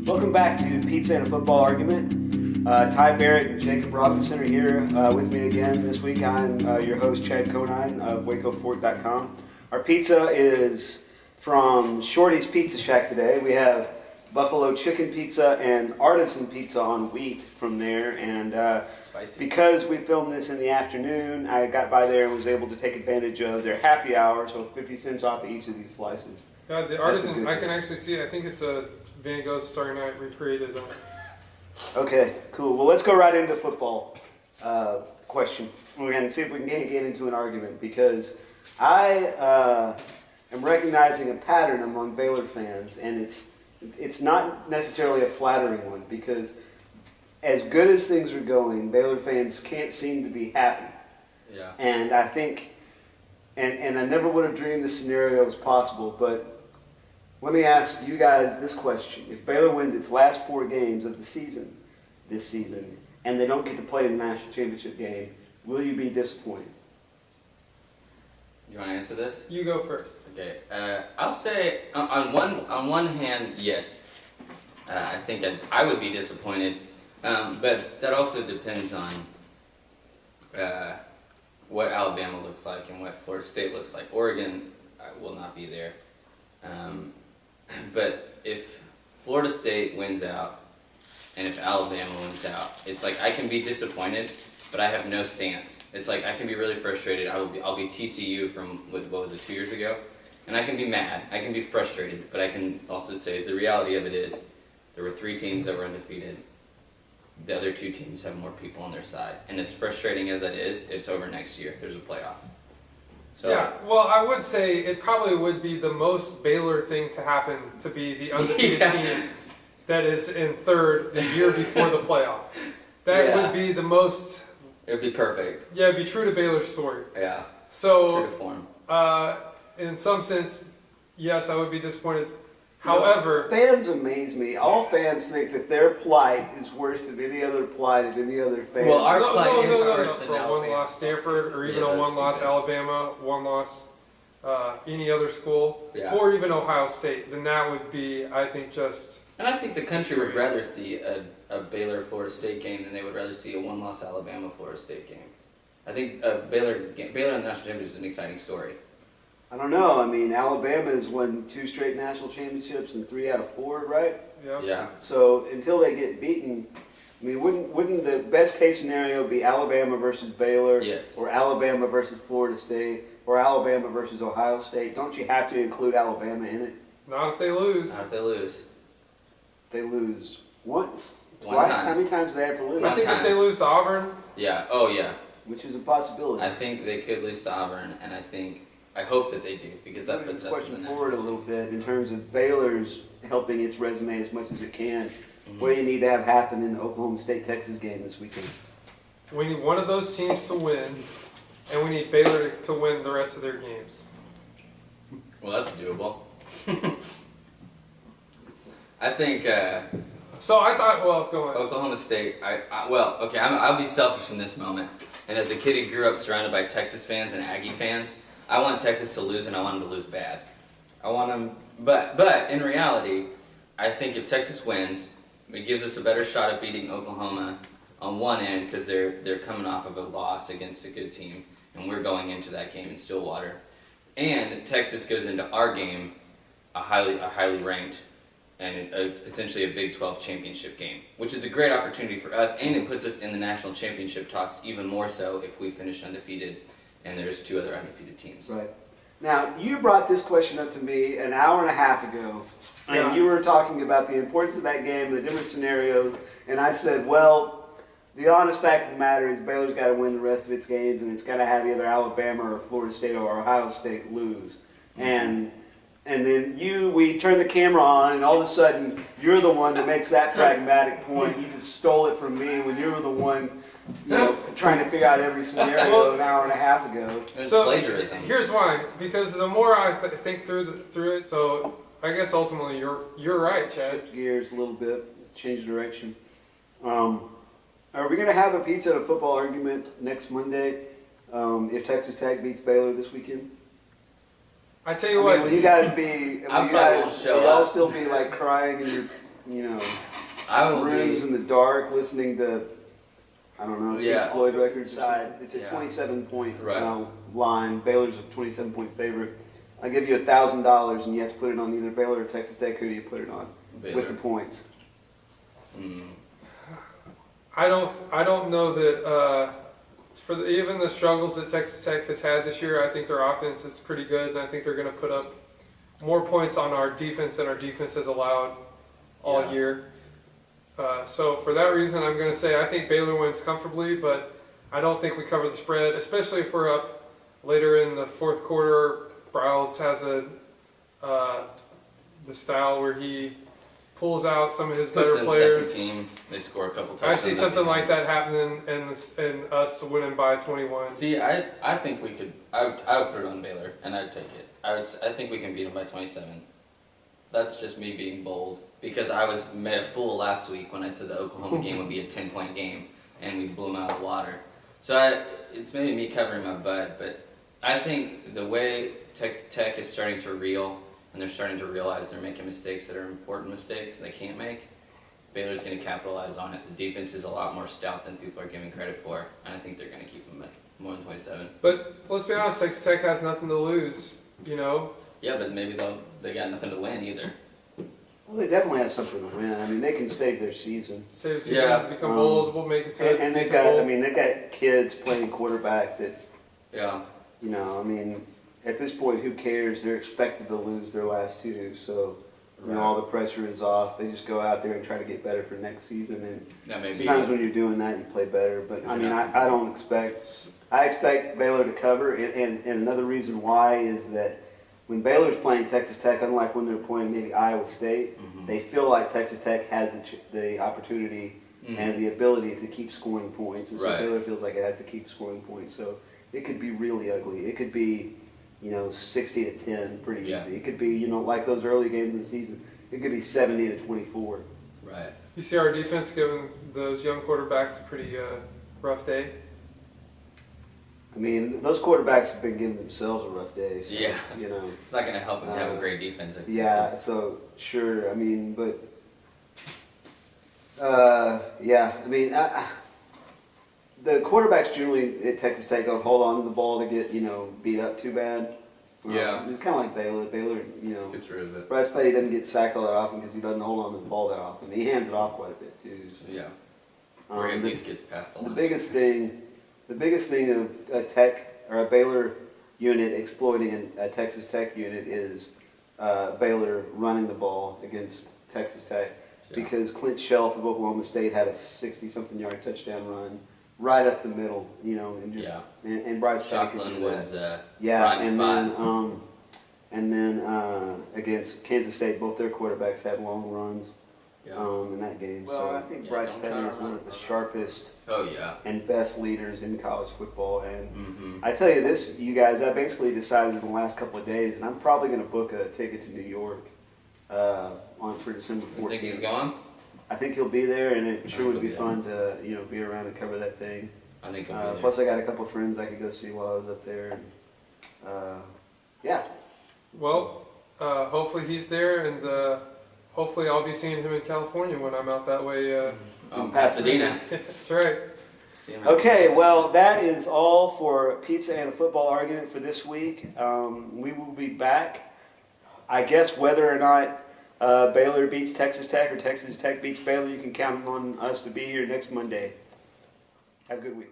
Welcome back to Pizza and a Football Argument. Tye Barrett and Jacob Robinson are here with me again this week. I'm your host, Chad Conine of WacoFort.com. Our pizza is from Shorty's Pizza Shack today. We have buffalo chicken pizza and artisan pizza on wheat from there. And because we filmed this in the afternoon, I got by there and was able to take advantage of their happy hour, so 50 cents off of each of these slices. Yeah, the artisan, I can actually see it. I think it's a Van Gogh Starry Night recreated. Okay, cool. Well, let's go right into football question. We're going to see if we can get into an argument, because I am recognizing a pattern among Baylor fans, and it's not necessarily a flattering one, because as good as things are going, Baylor fans can't seem to be happy. Yeah. And I think, and I never would have dreamed this scenario was possible, but let me ask you guys this question. If Baylor wins its last 4 games of the season, this season, and they don't get to play in the national championship game, will you be disappointed? You want to answer this? You go first. Okay. I'll say on one hand, yes. I think I would be disappointed, but that also depends on what Alabama looks like and what Florida State looks like. Oregon will not be there. But if Florida State wins out, and if Alabama wins out, it's like I can be disappointed, but I have no stance. It's like I can be really frustrated. I'll be TCU from what was it, 2 years ago, and I can be mad. I can be frustrated, but I can also say the reality of it is there were 3 teams that were undefeated. The other 2 teams have more people on their side, and as frustrating as that is, it's over next year. There's a playoff. So, yeah, well, I would say it probably would be the most Baylor thing to happen to be the undefeated team that is in third the year before the playoff. That would be the most... It would be perfect. Yeah, it'd be true to Baylor's story. Yeah, so, true to form. In some sense, yes, I would be disappointed. However... Fans amaze me. All fans think that their plight is worse than any other plight of any other fan. Well, our plight is worse than for a Alabama. one-loss Stanford, or even a one-loss Alabama, one-loss any other school, or even Ohio State, then that would be, I think, just... And I think the country would rather see a Baylor-Florida State game than they would rather see a one-loss Alabama-Florida State game. I think Baylor in the national championship is an exciting story. I don't know. I mean, Alabama has won 2 straight national championships and 3 out of 4, right? Yeah. So until they get beaten, I mean, wouldn't the best case scenario be Alabama versus Baylor, or Alabama versus Florida State, or Alabama versus Ohio State? Don't you have to include Alabama in it? Not if they lose. Not if they lose. They lose once, One twice. time. How many times do they have to lose? I think if they lose to Auburn... Yeah. Oh, yeah. Which is a possibility. I think they could lose to Auburn, and I hope that they do, because that puts us in the national forward a little bit in terms of Baylor's helping its resume as much as it can. What do you need to have happen in the Oklahoma State-Texas game this weekend? We need one of those teams to win, and we need Baylor to win the rest of their games. Well, that's doable. I think... So I thought, well, go on. Oklahoma State, I'll be selfish in this moment. And as a kid who grew up surrounded by Texas fans and Aggie fans, I want Texas to lose, and I want them to lose bad. I want them, but in reality, I think if Texas wins, it gives us a better shot at beating Oklahoma on one end, because they're coming off of a loss against a good team, and we're going into that game in Stillwater. And Texas goes into our game a highly ranked and potentially a Big 12 championship game, which is a great opportunity for us, and it puts us in the national championship talks even more so if we finish undefeated and there's 2 other undefeated teams. Right. Now, you brought this question up to me an hour and a half ago, and you were talking about the importance of that game, the different scenarios, and I said, well, the honest fact of the matter is Baylor's got to win the rest of its games, and it's got to have either Alabama or Florida State or Ohio State lose. Mm-hmm. And then we turn the camera on, and all of a sudden, you're the one that makes that pragmatic point. You just stole it from me when you were the one, trying to figure out every scenario an hour and a half ago. It's so plagiarism. Here's why. Because the more I think through it, so I guess ultimately you're right, Chad. Shift gears a little bit, change direction. Are we going to have a pizza and a football argument next Monday if Texas Tech beats Baylor this weekend? I tell you what. Will you guys be? Will y'all still be like crying in your I will rooms be. in the dark listening to, I don't know, Yeah. Pink Floyd records. It's a Yeah. 27-point Right. line. Baylor's a 27-point favorite. I give you $1,000 and you have to put it on either Baylor or Texas Tech. Who do you put it on with Baylor. the points? I don't know that even the struggles that Texas Tech has had this year, I think their offense is pretty good, and I think they're going to put up more points on our defense than our defense has allowed all Yeah. year. So for that reason, I'm going to say I think Baylor wins comfortably, but I don't think we cover the spread, especially if we're up later in the fourth quarter. Bryles has the style where he pulls out some of his Puts better in players. second team. They score a couple I touchdowns. see something like that happening and us winning by 21. See, I think we could. I would put it on Baylor, and I'd take it. I think we can beat them by 27. That's just me being bold, because I was made a fool last week when I said the Oklahoma game would be a 10-point game, and we blew them out of the water. So it's maybe me covering my butt, but I think the way Tech is starting to reel, and they're starting to realize they're making mistakes that are important mistakes they can't make, Baylor's going to capitalize on it. The defense is a lot more stout than people are giving credit for, and I think they're going to keep them at more than 27. But let's be honest, Texas Tech has nothing to lose, Yeah, but maybe they got nothing to win either. Well, they definitely have something to win. I mean, they can save their season. Save season, Yeah. become bowls, we'll make it to And they've decent got, bowl. I mean, they've got kids playing quarterback that, Yeah. I mean, at this point, who cares? They're expected to lose their last two, so all the pressure is off. They just go out there and try to get better for next season. And That may be. sometimes when you're doing that, you play better. But I mean, I expect Baylor to cover. And another reason why is that when Baylor's playing Texas Tech, unlike when they're playing maybe Iowa State, they feel like Texas Tech has the opportunity and the ability to keep scoring points. And so Right. Baylor feels like it has to keep scoring points. So it could be really ugly. It could be, 60-10, pretty Yeah. easy. It could be, like those early games of the season. It could be 70-24. Right. You see our defense giving those young quarterbacks a pretty rough day. I mean, those quarterbacks have been giving themselves a rough day. So, Yeah. It's not going to help them have a great defense. I think. Yeah, so sure. I mean, but I mean, the quarterbacks generally at Texas Tech don't hold on to the ball to get beat up too bad. Yeah. It's kind of like Baylor. Baylor, Gets rid of it. Bryce Petty doesn't get sacked all that often because he doesn't hold on to the ball that often. He hands it off quite a bit too. So. Yeah. Or at the- least gets past the The line. biggest thing of a Tech or a Baylor unit exploiting a Texas Tech unit is Baylor running the ball against Texas Tech, because Clint Shelf of Oklahoma State had a 60-something yard touchdown run right up the middle, and just and Bryce Petty could Shocklin do that. was Yeah, prime spot. And then against Kansas State, both their quarterbacks had long runs in that game. Well, so I think Bryce don't Petty count is on one of that. the sharpest Oh yeah. and best leaders in college football. And Mm-hmm. I tell you this, you guys, I basically decided in the last couple of days, and I'm probably going to book a ticket to New York for December 14th. You think he's gone? I think he'll be there, and it sure would he'll be be fun to be around and cover that thing. I think he'll be there. Plus, I got a couple of friends I could go see while I was up there. And, yeah. Well, hopefully he's there, and hopefully I'll be seeing him in California when I'm out that way. Pasadena. That's right. See him Okay, well, that is all for Pizza and a Football Argument for this week. We will be back, I guess, whether or not Baylor beats Texas Tech or Texas Tech beats Baylor, you can count on us to be here next Monday. Have a good week.